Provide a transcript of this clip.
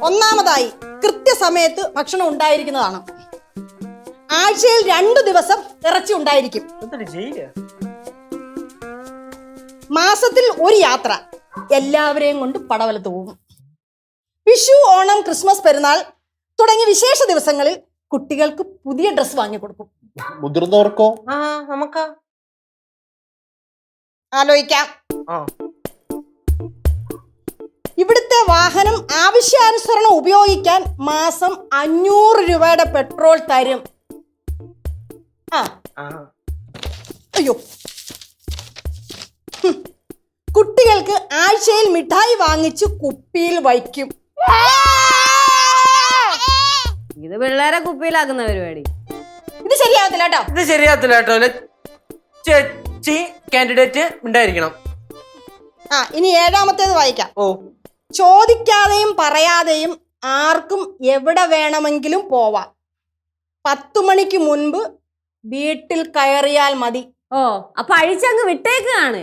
ഒന്നാമതായി കൃത്യസമയത്ത് ഭക്ഷണം ഉണ്ടായിരിക്കുന്നതാണ്. ആഴ്ചയിൽ 2 ദിവസം ഇറച്ചി ഉണ്ടായിരിക്കും. മാസത്തിൽ 1 യാത്ര എല്ലാവരെയും കൊണ്ട് പടവലത്ത് പോകും. വിഷു, ഓണം, ക്രിസ്മസ്, പെരുന്നാൾ തുടങ്ങിയ വിശേഷ ദിവസങ്ങളിൽ കുട്ടികൾക്ക് പുതിയ ഡ്രസ് വാങ്ങിക്കൊടുക്കും. മുതിർന്നവർക്കോ? നമുക്കാ ആലോചിക്കാം. ഇവിടുത്തെ വാഹനം ആവശ്യാനുസരണം ഉപയോഗിക്കാൻ മാസം 500 രൂപയുടെ പെട്രോൾ തരും. അയ്യോ, കുട്ടികൾക്ക് ആഴ്ചയിൽ മിഠായി വാങ്ങിച്ച് കുപ്പിയിൽ വയ്ക്കും. ഇത് പിള്ളേരെ കുപ്പിയിലാക്കുന്ന പരിപാടി. ഇത് ശരിയാവത്തില്ല കേട്ടോ. ഇത് ശരിയാകത്തില്ല കേട്ടോ. ചേച്ചി കാൻഡിഡേറ്റ് ഉണ്ടായിരിക്കണം. ഇനി 7ാമത്തേത് വായിക്കാം. ചോദിക്കാതെയും പറയാതെയും ആർക്കും എവിടെ വേണമെങ്കിലും പോവാം. 10 മണിക്ക് മുൻപ് വീട്ടിൽ കയറിയാൽ മതി. അപ്പൊ അഴിച്ചങ്ങ് വിട്ടേക്കാണ്.